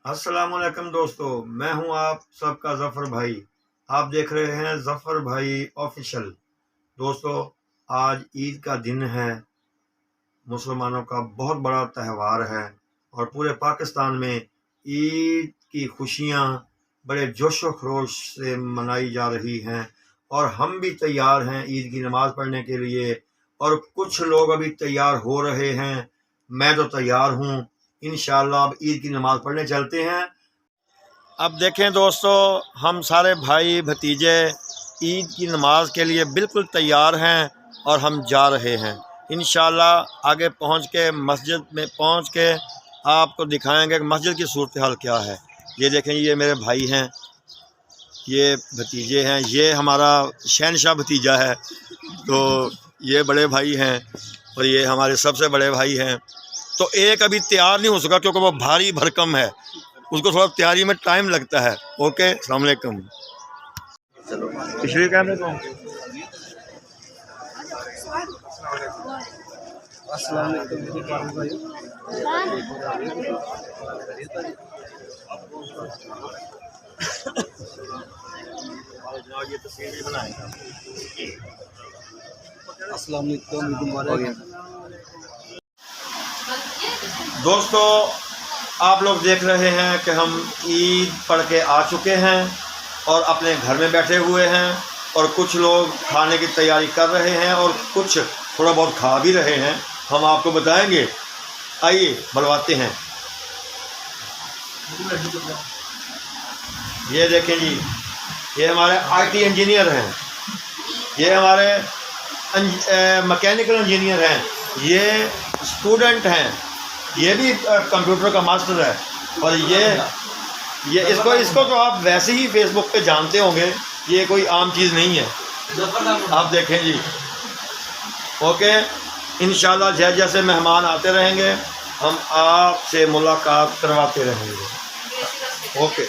अस्सलामुअलैकुम दोस्तों, मैं हूं आप सबका ज़फ़र भाई। आप देख रहे हैं ज़फ़र भाई ऑफिशियल। दोस्तों, आज ईद का दिन है। मुसलमानों का बहुत बड़ा त्यौहार है और पूरे पाकिस्तान में ईद की खुशियां बड़े जोश व खरोश से मनाई जा रही हैं और हम भी तैयार हैं ईद की नमाज़ पढ़ने के लिए। और कुछ लोग अभी तैयार हो रहे हैं, मैं तो तैयार हूँ। इंशाअल्लाह अब ईद की नमाज़ पढ़ने चलते हैं। अब देखें दोस्तों, हम सारे भाई भतीजे ईद की नमाज़ के लिए बिल्कुल तैयार हैं और हम जा रहे हैं। इंशाअल्लाह आगे पहुंच के मस्जिद में पहुंच के आपको दिखाएंगे कि मस्जिद की सूरत हाल क्या है। ये देखें, ये मेरे भाई हैं, ये भतीजे हैं, ये हमारा शहनशाह भतीजा है, तो ये बड़े भाई हैं और ये हमारे सबसे बड़े भाई हैं। तो एक अभी तैयार नहीं हो सका क्योंकि वो भारी भरकम है, उसको थोड़ा तैयारी में टाइम लगता है। ओके, अस्सलाम वालेकुम। चलो पिछले कैमरे को। ये तस्वीर बनाएगा। अस्सलाम वालेकुम दोस्तों, आप लोग देख रहे हैं कि हम ईद पढ़ के आ चुके हैं और अपने घर में बैठे हुए हैं और कुछ लोग खाने की तैयारी कर रहे हैं और कुछ थोड़ा बहुत खा भी रहे हैं। हम आपको बताएंगे, आइए बुलवाते हैं। ये देखें जी, ये हमारे आईटी इंजीनियर हैं, ये हमारे मैकेनिकल इंजीनियर हैं, ये स्टूडेंट हैं, ये भी कंप्यूटर का मास्टर है। और ये इसको तो आप वैसे ही फेसबुक पे जानते होंगे, ये कोई आम चीज़ नहीं है। आप देखें जी। ओके, इंशाल्लाह जैसे जैसे मेहमान आते रहेंगे हम आपसे मुलाकात करवाते रहेंगे। ओके।